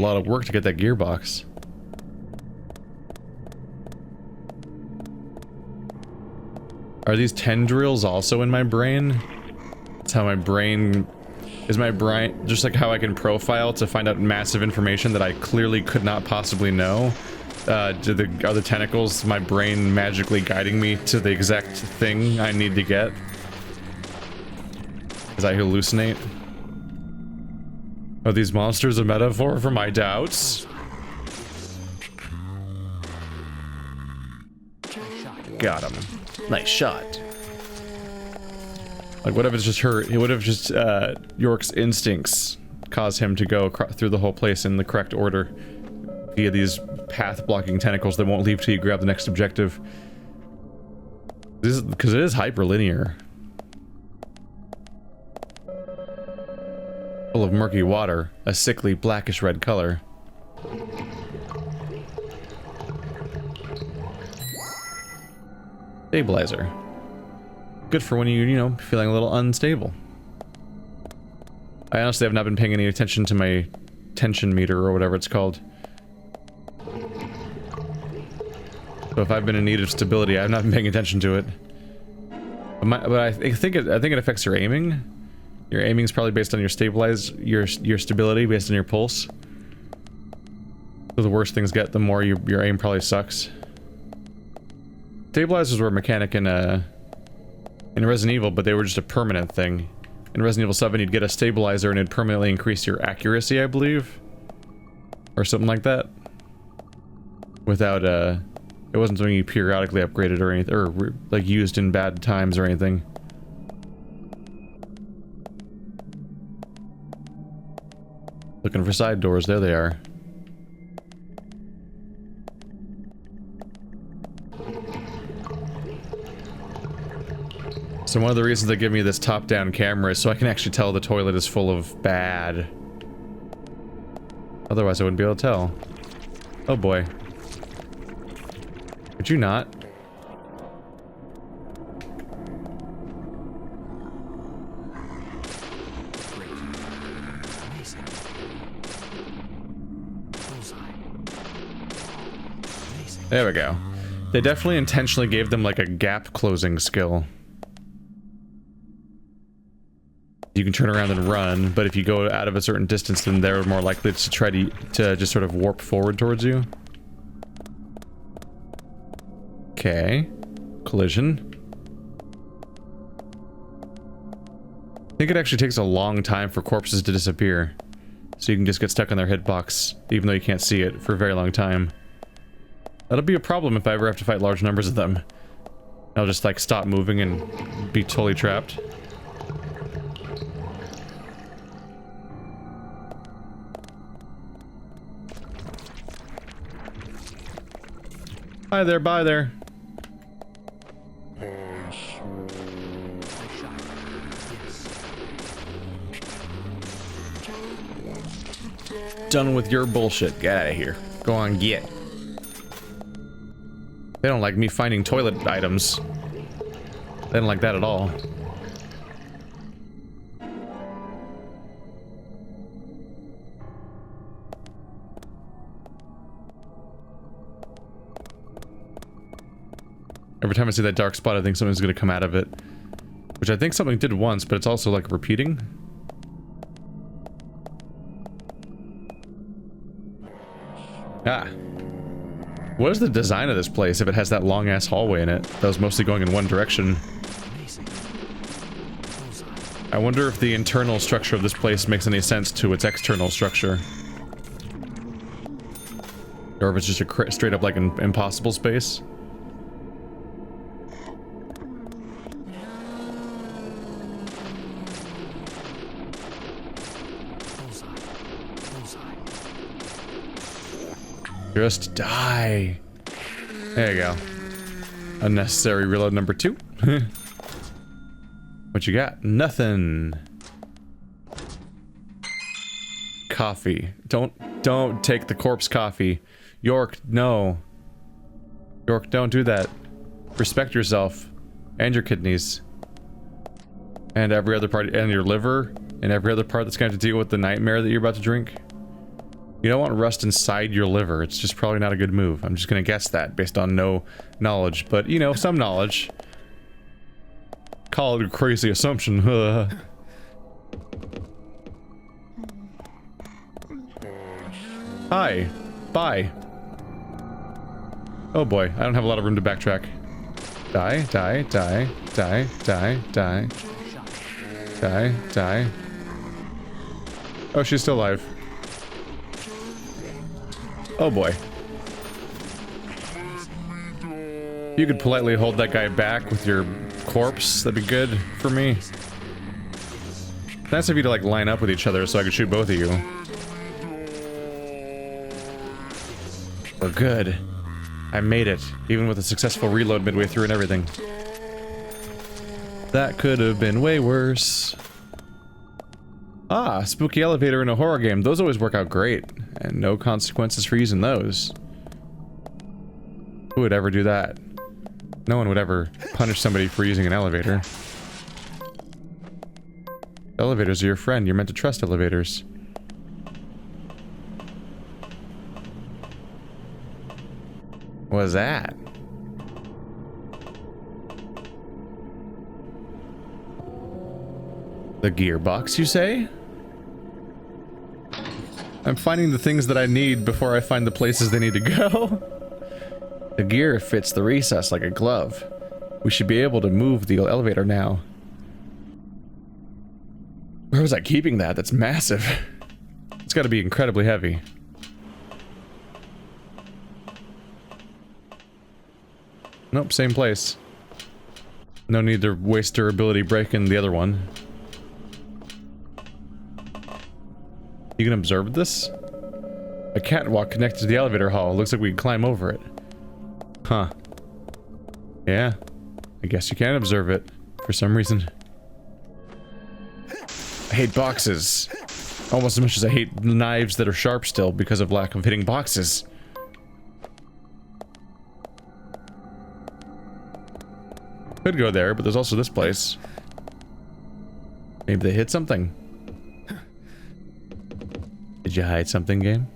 lot of work to get that gearbox. Are these tendrils also in my brain? That's how my brain... Is my brain just like how I can profile to find out massive information that I clearly could not possibly know? Are the tentacles my brain magically guiding me to the exact thing I need to get? As I hallucinate? Are these monsters a metaphor for my doubts? Got him. Nice shot. Like, what if it's just her? What if just York's instincts cause him to go through the whole place in the correct order via these path-blocking tentacles that won't leave till you grab the next objective? This is because it is hyperlinear, full of murky water, a sickly blackish red color. Stabilizer. Good for when you know, feeling a little unstable. I honestly have not been paying any attention to my tension meter or whatever it's called. So if I've been in need of stability, I've not been paying attention to it. But I think it affects your aiming. Your aiming is probably based on your your stability based on your pulse. So the worse things get, the more your aim probably sucks. Stabilizers were a mechanic in Resident Evil, but they were just a permanent thing. In Resident Evil 7, you'd get a stabilizer and it'd permanently increase your accuracy, I believe. Or something like that. Without, it wasn't something you periodically upgraded or anything, or like used in bad times or anything. Looking for side doors, there they are. So one of the reasons they give me this top-down camera is so I can actually tell the toilet is full of bad. Otherwise I wouldn't be able to tell. Oh boy. Could you not? There we go. They definitely intentionally gave them like a gap closing skill. You can turn around and run, but if you go out of a certain distance, then they're more likely to try to just sort of warp forward towards you. Okay. Collision. I think it actually takes a long time for corpses to disappear. So you can just get stuck in their hitbox, even though you can't see it, for a very long time. That'll be a problem if I ever have to fight large numbers of them. I'll just like stop moving and be totally trapped. Hi there, bye there. Done with your bullshit. Get out of here. Go on, get. They don't like me finding toilet items. They don't like that at all. Every time I see that dark spot, I think something's gonna come out of it. Which I think something did once, but it's also like repeating. Ah. What is the design of this place if it has that long-ass hallway in it that was mostly going in one direction? I wonder if the internal structure of this place makes any sense to its external structure. Or if it's just a straight up like an impossible space. Just die. There you go. Unnecessary reload number 2. What you got? Nothing. Coffee. Don't take the corpse coffee. York, no. York, don't do that. Respect yourself. And your kidneys. And every other part, and your liver. And every other part that's going to deal with the nightmare that you're about to drink. You don't want rust inside your liver. It's just probably not a good move. I'm just gonna guess that based on no knowledge, but you know, some knowledge. Call it a crazy assumption. Hi. Bye. Oh boy, I don't have a lot of room to backtrack. Die, die, die, die, die, die. Die, die. Oh, she's still alive. Oh boy. You could politely hold that guy back with your corpse, that'd be good for me. Nice of you to like line up with each other so I could shoot both of you. We're good. I made it, even with a successful reload midway through and everything. That could have been way worse. Ah, spooky elevator in a horror game. Those always work out great, and no consequences for using those. Who would ever do that? No one would ever punish somebody for using an elevator. Elevators are your friend. You're meant to trust elevators. What was that? The gearbox, you say? I'm finding the things that I need before I find the places they need to go. The gear fits the recess like a glove. We should be able to move the elevator now. Where was I keeping that? That's massive. It's got to be incredibly heavy. Nope, same place. No need to waste durability breaking the other one. You can observe this? A catwalk connected to the elevator hall. Looks like we can climb over it. Huh. Yeah. I guess you can observe it. For some reason. I hate boxes. Almost as much as I hate knives that are sharp still because of lack of hitting boxes. Could go there, but there's also this place. Maybe they hit something. Did you hide something, game?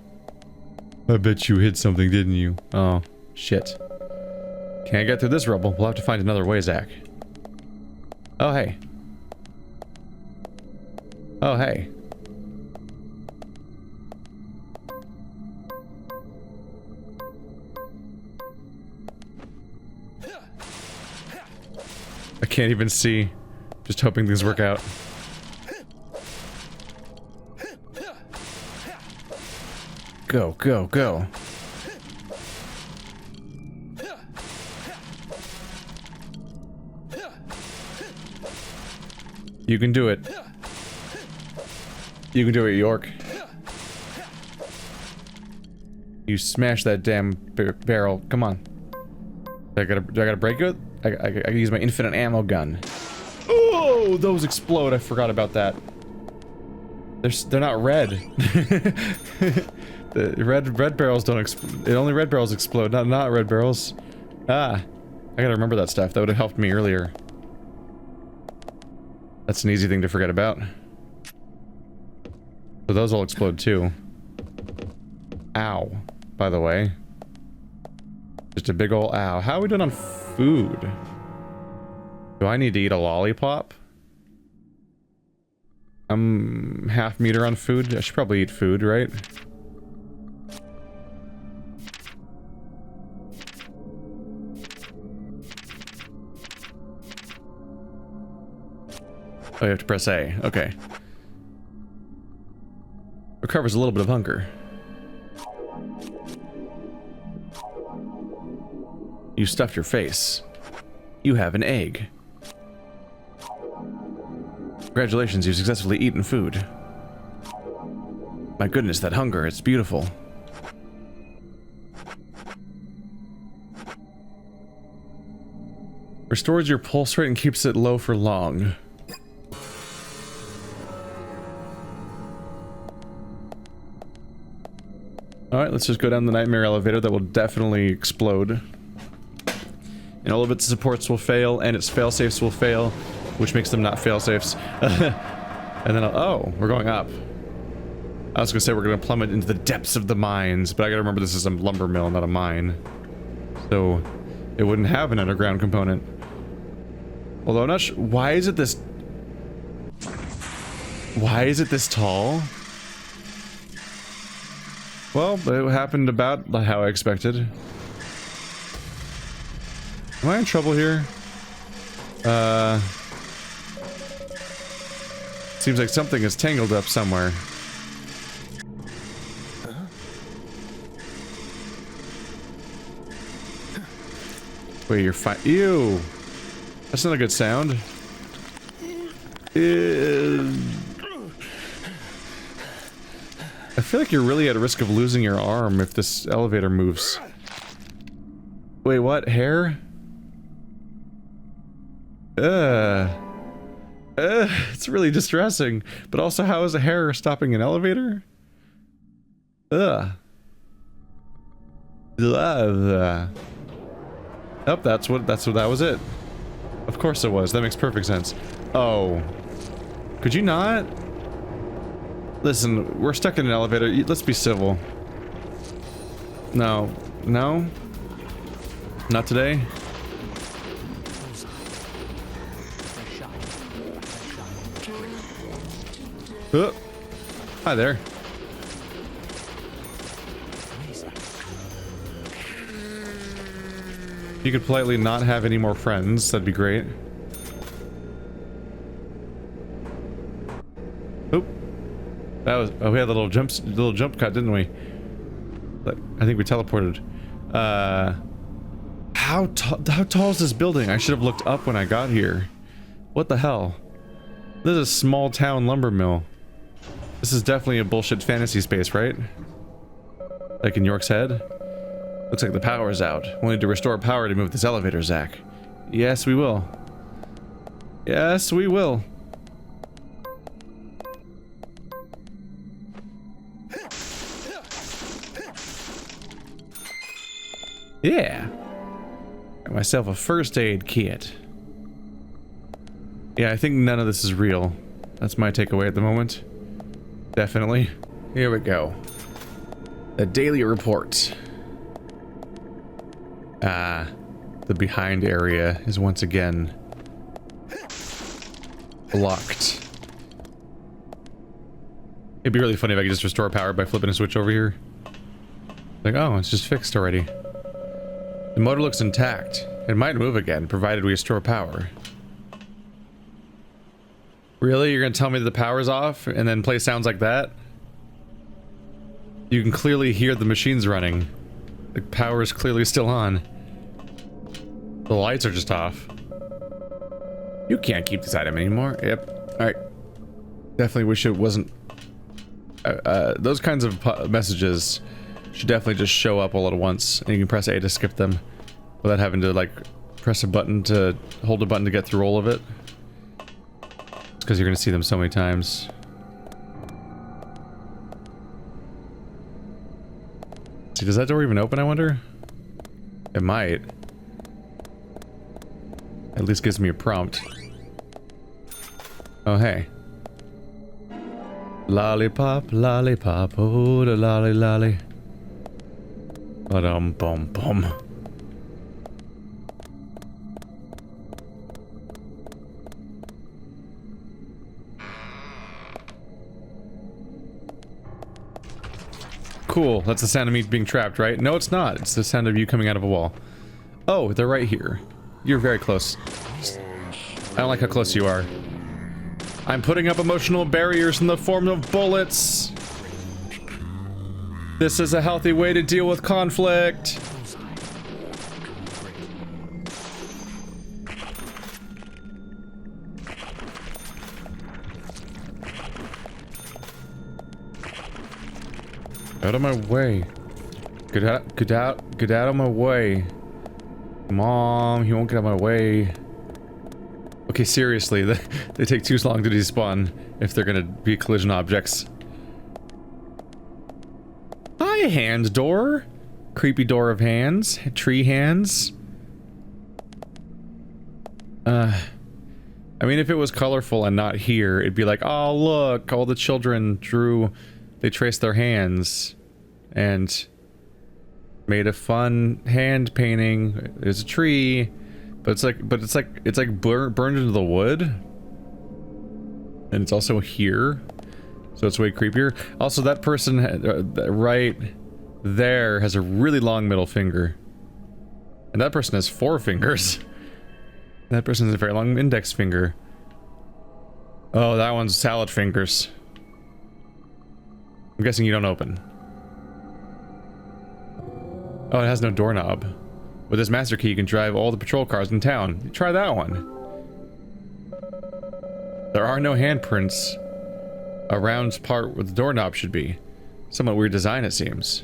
I bet you hid something, didn't you? Oh, shit. Can't get through this rubble. We'll have to find another way, Zach. Oh, hey. Oh, hey. I can't even see. Just hoping things work out. Go, go, go. You can do it. You can do it, York. You smash that damn barrel. Come on. Do I gotta break it? I can use my infinite ammo gun. Oh, those explode. I forgot about that. They're not red. The red barrels don't explode. Only red barrels explode, not red barrels. Ah, I gotta remember that stuff. That would have helped me earlier. That's an easy thing to forget about. So those all explode too. Ow, by the way. Just a big ol' ow. How are we doing on food? Do I need to eat a lollipop? I'm half meter on food. I should probably eat food, right? Oh, you have to press A. Okay. Recovers a little bit of hunger. You stuffed your face. You have an egg. Congratulations, you've successfully eaten food. My goodness, that hunger, it's beautiful. Restores your pulse rate and keeps it low for long. Alright, let's just go down the nightmare elevator that will definitely explode. And all of its supports will fail, and its failsafes will fail, which makes them not failsafes. And then, oh, we're going up. I was gonna say we're gonna plummet into the depths of the mines, but I gotta remember this is a lumber mill, not a mine. So, it wouldn't have an underground component. Although I'm not sure, why is it this tall? Well, it happened about how I expected. Am I in trouble here? Seems like something is tangled up somewhere. Wait, you're fine. Ew! That's not a good sound. I feel like you're really at risk of losing your arm if this elevator moves. Wait, what? Hair? It's really distressing. But also, how is a hair stopping an elevator? Ugh. Oh, that was it. Of course it was. That makes perfect sense. Oh. Could you not? Listen, we're stuck in an elevator. Let's be civil. No. No? Not today? Oh. Hi there. You could politely not have any more friends, that'd be great. Oop. That was, oh, we had a little jump cut, didn't we? I think we teleported. How tall is this building? I should have looked up when I got here. What the hell? This is a small town lumber mill. This is definitely a bullshit fantasy space, right? Like in York's Head? Looks like the power's out. We'll need to restore power to move this elevator, Zach. Yes, we will. Yes, we will. Yeah. Got myself a first aid kit. Yeah, I think none of this is real. That's my takeaway at the moment. Definitely. Here we go. The daily report. The behind area is once again blocked. It'd be really funny if I could just restore power by flipping a switch over here. Like, oh, it's just fixed already. The motor looks intact. It might move again, provided we restore power. Really? You're gonna tell me that the power's off and then play sounds like that? You can clearly hear the machines running. The power is clearly still on. The lights are just off. You can't keep this item anymore. Yep. Alright. Definitely wish it wasn't... those kinds of messages should definitely just show up all at once, and you can press A to skip them without having to, like, press a button to... hold a button to get through all of it. It's because you're gonna see them so many times. See, does that door even open, I wonder? It might. At least gives me a prompt. Oh, hey. Lollipop, lollipop, oh, the lolly lolly. Ba-dum, bum, bum. Cool, that's the sound of me being trapped, right? No, it's not. It's the sound of you coming out of a wall. Oh, they're right here. You're very close. I don't like how close you are. I'm putting up emotional barriers in the form of bullets. This is a healthy way to deal with conflict. Out of my way. Get out of my way. Mom, he won't get out of my way. Okay, seriously, they take too long to despawn if they're gonna be collision objects. Hi, hand door. Creepy door of hands. Tree hands. I mean, if it was colorful and not here, it'd be like, oh, look, all the children drew they traced their hands and made a fun hand painting. There's a tree, but it's like burned into the wood, and it's also here, so it's way creepier. Also, that person right there has a really long middle finger, and that person has 4 fingers. That person has a very long index finger. Oh, that one's salad fingers. I'm guessing you don't open. Oh, it has no doorknob. With this master key, you can drive all the patrol cars in town. Try that one. There are no handprints around part where the doorknob should be. Somewhat weird design, it seems.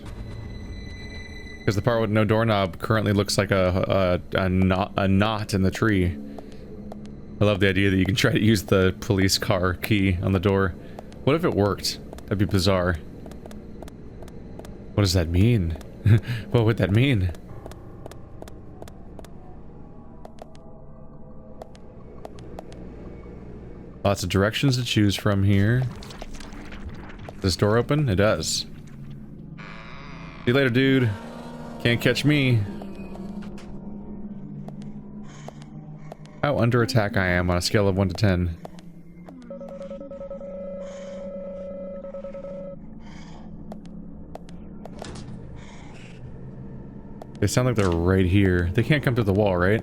Because the part with no doorknob currently looks like a knot in the tree. I love the idea that you can try to use the police car key on the door. What if it worked? That'd be bizarre. What does that mean? What would that mean? Lots of directions to choose from here. Does this door open? It does. See you later, dude. Can't catch me. How under attack I am on a scale of 1 to 10. They sound like they're right here. They can't come through the wall, right?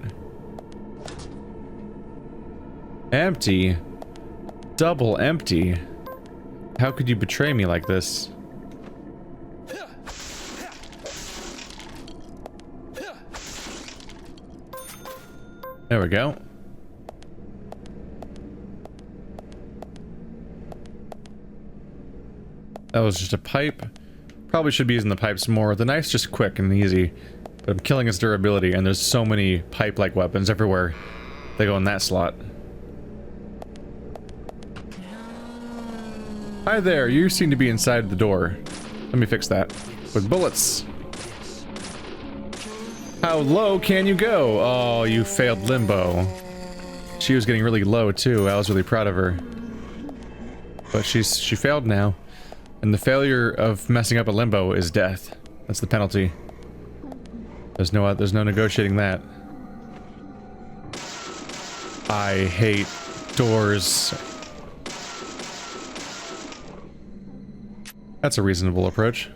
Empty. Double empty. How could you betray me like this? There we go. That was just a pipe. Probably should be using the pipes more. The knife's just quick and easy. But I'm killing its durability, and there's so many pipe-like weapons everywhere. They go in that slot. Hi there, you seem to be inside the door. Let me fix that. With bullets. How low can you go? Oh, you failed limbo. She was getting really low too. I was really proud of her. But she failed now. And the failure of messing up a limbo is death. That's the penalty. There's no negotiating that. I hate doors. That's a reasonable approach.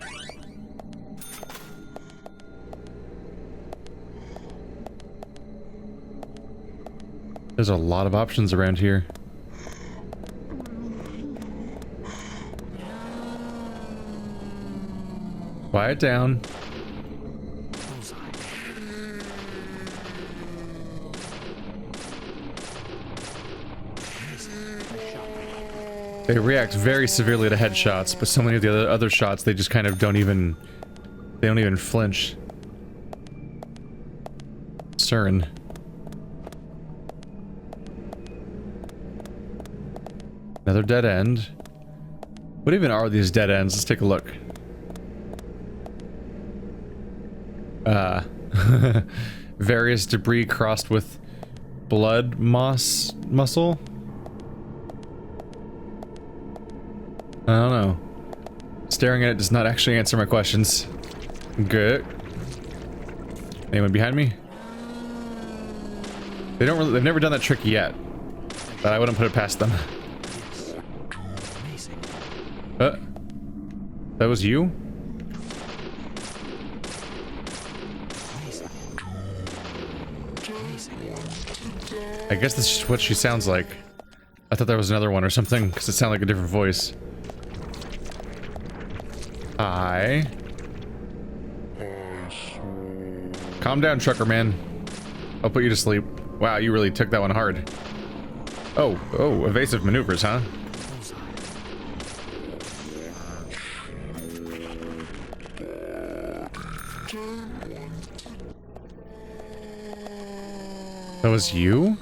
There's a lot of options around here. Quiet down. They react very severely to headshots, but so many of the other shots, they just kind of don't even flinch. CERN. Another dead end. What even are these dead ends? Let's take a look. Various debris crossed with blood muscle? I don't know. Staring at it does not actually answer my questions. Good. Anyone behind me? They've never done that trick yet. But I wouldn't put it past them. That was you? I guess that's just what she sounds like. I thought there was another one or something, because it sounded like a different voice. Hi. Calm down, trucker man. I'll put you to sleep. Wow, you really took that one hard. Oh, evasive maneuvers, huh? That was you?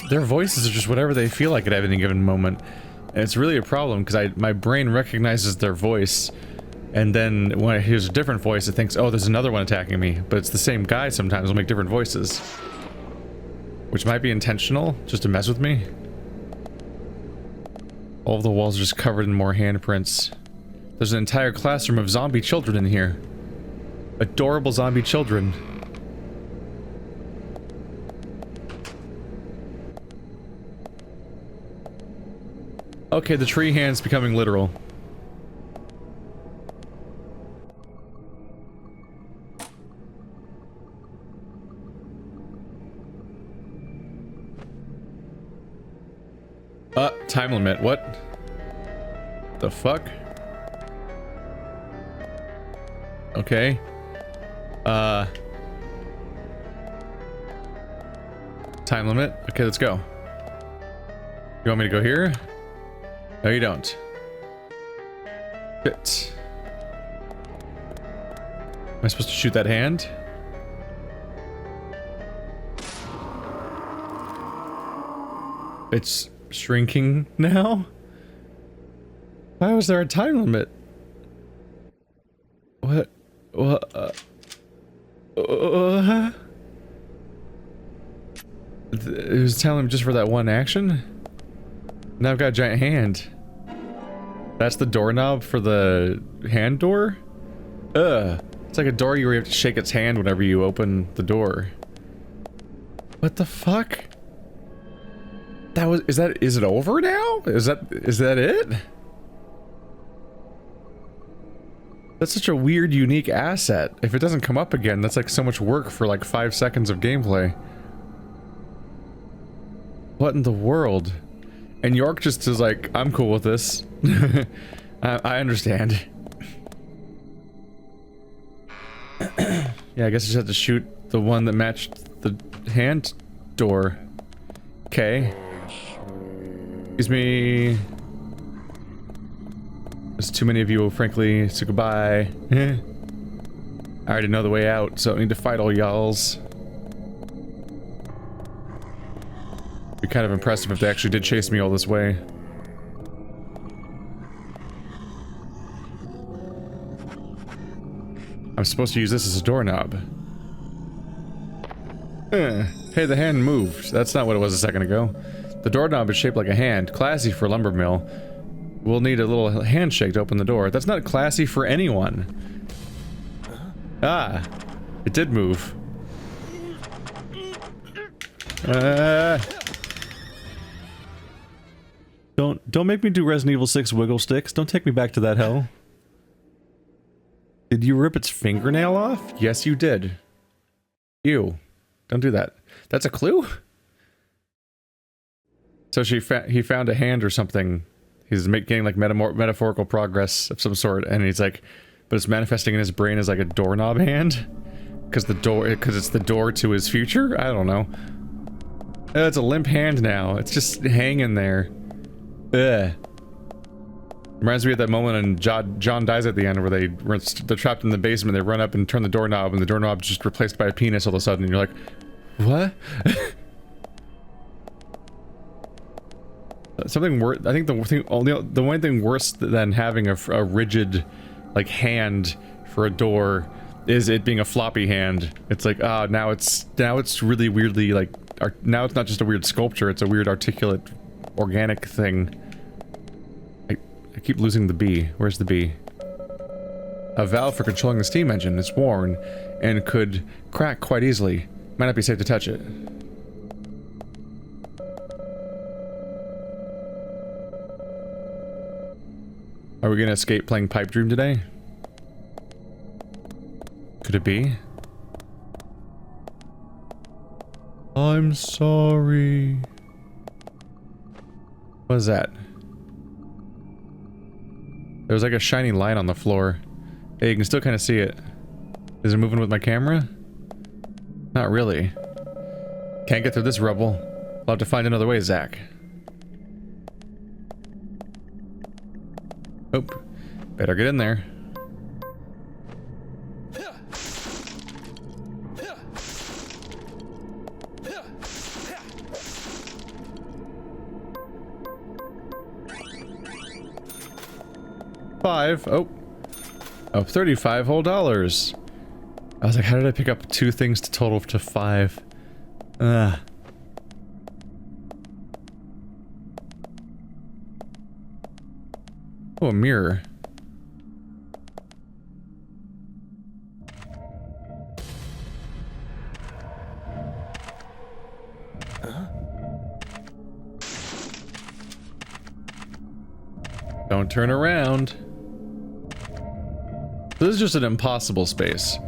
Their voices are just whatever they feel like at any given moment. And it's really a problem because my brain recognizes their voice, and then when it hears a different voice, it thinks, oh, there's another one attacking me. But it's the same guy sometimes, will make different voices. Which might be intentional, just to mess with me. All of the walls are just covered in more handprints. There's an entire classroom of zombie children in here. Adorable zombie children. Okay, the tree hand's becoming literal. Time limit, what? The fuck? Okay. Time limit? Okay, let's go. You want me to go here? No, you don't. Shit. Am I supposed to shoot that hand? It's shrinking now? Why was there a time limit? What? What? It was telling him just for that one action? Now I've got a giant hand. That's the doorknob for the hand door? Ugh. It's like a door where you have to shake its hand whenever you open the door. What the fuck? That was- is it over now? Is that it? That's such a weird, unique asset. If it doesn't come up again, that's like so much work for like 5 seconds of gameplay. What in the world? And York just is like, I'm cool with this. I understand. Yeah, I guess I just had to shoot the one that matched the hand door. Okay. Excuse me. There's too many of you, frankly, so goodbye. I already know the way out, so I don't need to fight all y'alls. Be kind of impressive if they actually did chase me all this way. I'm supposed to use this as a doorknob. Hey, the hand moved. That's not what it was a second ago. The doorknob is shaped like a hand. Classy for lumber mill. We'll need a little handshake to open the door. That's not classy for anyone. Ah, it did move. Don't make me do Resident Evil 6 wiggle sticks. Don't take me back to that hell. Did you rip its fingernail off? Yes, you did. Ew. Don't do that. That's a clue? So he found a hand or something. He's getting like metaphorical progress of some sort, and he's like, but it's manifesting in his brain as like a doorknob hand? Because it's the door to his future? I don't know. It's a limp hand now. It's just hanging there. Ugh. Reminds me of that moment in John Dies at the end where they're trapped in the basement, they run up and turn the doorknob, and the doorknob's just replaced by a penis all of a sudden, and you're like, what? Something worse. I think the one thing worse than having a rigid, like, hand for a door is it being a floppy hand. It's like, ah, now it's really weirdly, like, now it's not just a weird sculpture, it's a weird articulate, organic thing. I keep losing the B. Where's the B? A valve for controlling the steam engine. It's worn and could crack quite easily. Might not be safe to touch it. Are we gonna escape playing Pipe Dream today? Could it be? I'm sorry. What is that? There was like a shiny light on the floor. Hey, you can still kind of see it. Is it moving with my camera? Not really. Can't get through this rubble. I'll have to find another way, Zach. Oh, better get in there. Oh, 35 whole dollars. I was like, how did I pick up 2 things to total to 5? Oh, a mirror. Don't turn around. This is just an impossible space.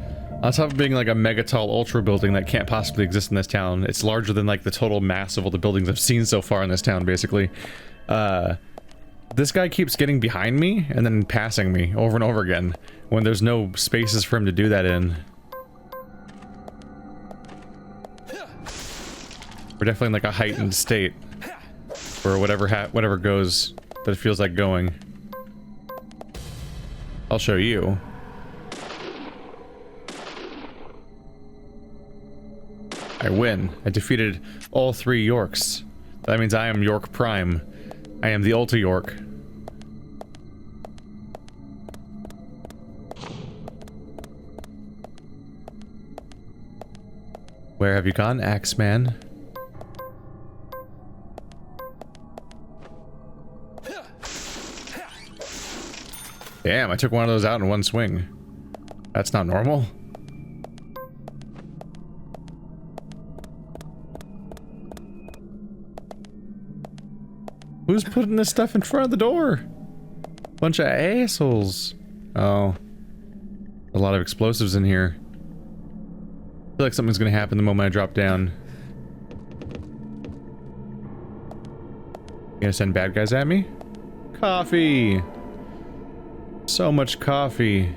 On top of being like a mega tall ultra building that can't possibly exist in this town, it's larger than like the total mass of all the buildings I've seen so far in this town, basically. This guy keeps getting behind me and then passing me over and over again when there's no spaces for him to do that in. We're definitely in like a heightened state for whatever goes that it feels like going. I'll show you. I win. I defeated all 3 Yorks. That means I am York Prime. I am the Ultra York. Where have you gone, Axeman? Damn, I took one of those out in one swing. That's not normal. Who's putting this stuff in front of the door? Bunch of assholes. Oh. A lot of explosives in here. I feel like something's gonna happen the moment I drop down. You gonna send bad guys at me? Coffee! So much coffee.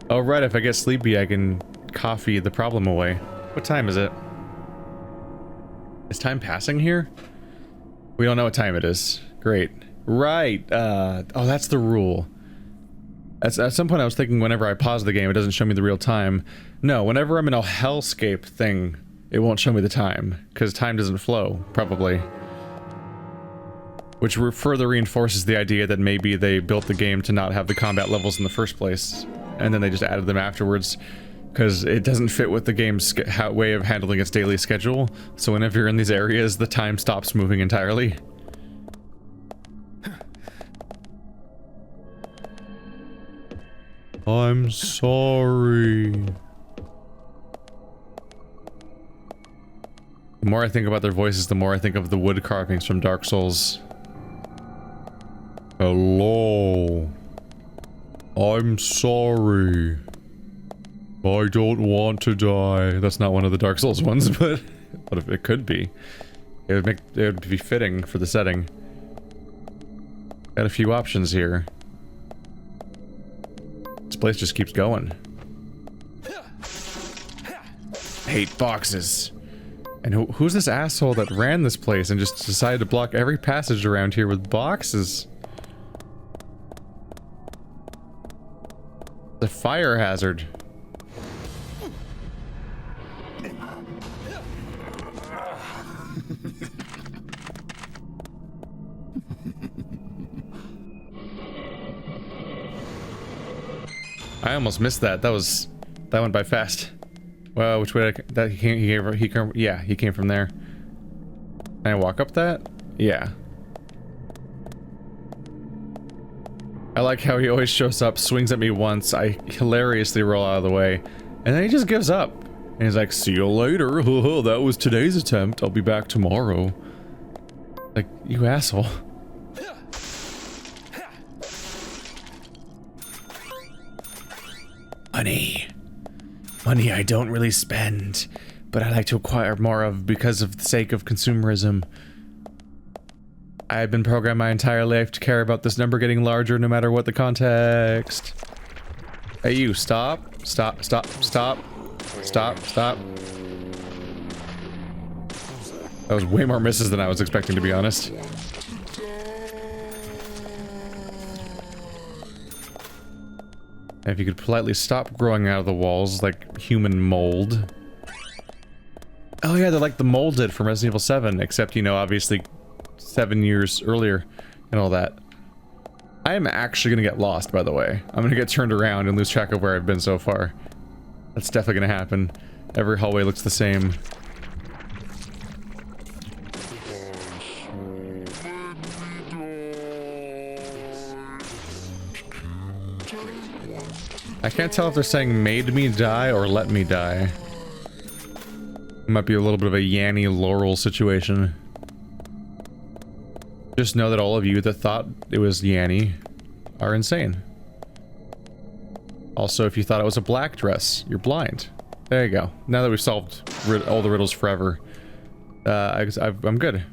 Oh right, if I get sleepy I can coffee the problem away. What time is it? Is time passing here? We don't know what time it is. Great. Right. Oh, that's the rule. At some point I was thinking whenever I pause the game, it doesn't show me the real time. No, whenever I'm in a hellscape thing, it won't show me the time. Because time doesn't flow, probably. Which further reinforces the idea that maybe they built the game to not have the combat levels in the first place. And then they just added them afterwards. Because it doesn't fit with the game's way of handling its daily schedule. So whenever you're in these areas, the time stops moving entirely. I'm sorry. The more I think about their voices, the more I think of the wood carvings from Dark Souls. Hello. I'm sorry. I don't want to die. That's not one of the Dark Souls ones, but if it could be. It would be fitting for the setting. Got a few options here. This place just keeps going. I hate boxes. And who's this asshole that ran this place and just decided to block every passage around here with boxes? The fire hazard. I almost missed that. That went by fast. Well, which way? He came from there. Can I walk up that? Yeah. I like how he always shows up, swings at me once, I hilariously roll out of the way, and then he just gives up. And he's like, see you later. That was today's attempt. I'll be back tomorrow. Like, you asshole. Money I don't really spend, but I like to acquire more of because of the sake of consumerism. I have been programmed my entire life to care about this number getting larger no matter what the context. Hey you, stop. Stop, stop, stop. Stop, stop. That was way more misses than I was expecting, to be honest. If you could politely stop growing out of the walls like human mold. Oh yeah, they're like the mold did from Resident Evil 7, except, you know, obviously 7 years earlier and all that. I am actually gonna get lost, by the way. I'm gonna get turned around and lose track of where I've been so far. That's definitely gonna happen. Every hallway looks the same. I can't tell if they're saying made me die or let me die. Might be a little bit of a Yanny Laurel situation. Just know that all of you that thought it was Yanny are insane. Also, if you thought it was a black dress, you're blind. There you go. Now that we've solved all the riddles forever, I'm good.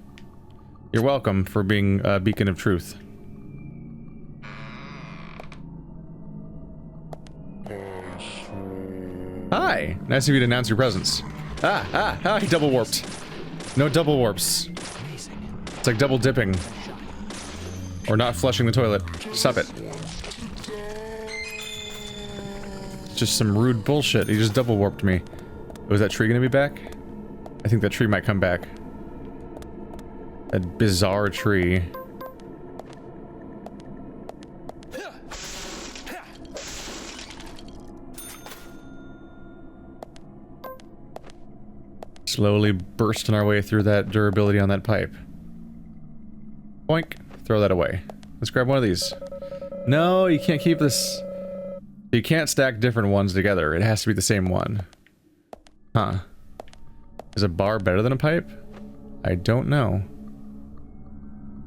You're welcome for being a beacon of truth. Hi! Nice of you to announce your presence. He double warped. No double warps. It's like double dipping. Or not flushing the toilet. Stop it. Just some rude bullshit. He just double warped me. Was that tree gonna be back? I think that tree might come back. That bizarre tree. Slowly bursting our way through that durability on that pipe. Boink. Throw that away. Let's grab one of these. No, you can't keep this. You can't stack different ones together. It has to be the same one. Huh. Is a bar better than a pipe? I don't know.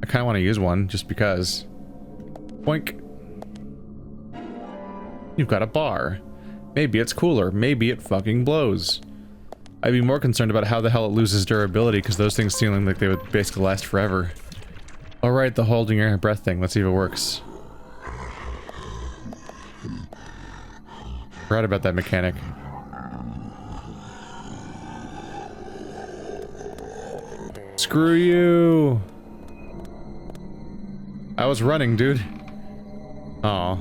I kind of want to use one, just because. Boink. You've got a bar. Maybe it's cooler. Maybe it fucking blows. I'd be more concerned about how the hell it loses durability, because those things seem like they would basically last forever. Alright, the holding your breath thing. Let's see if it works. Forgot about that mechanic. Screw you! I was running, dude. Aw.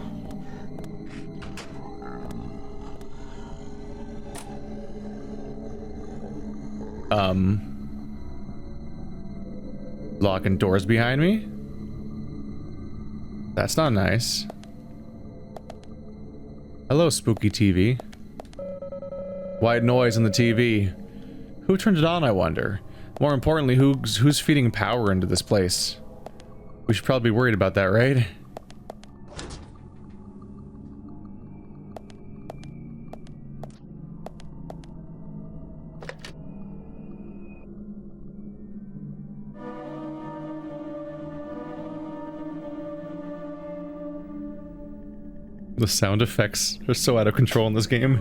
Locking doors behind me? That's not nice. Hello, spooky TV. White noise in the TV. Who turned it on, I wonder? More importantly, who's feeding power into this place? We should probably be worried about that, right? The sound effects are so out of control in this game.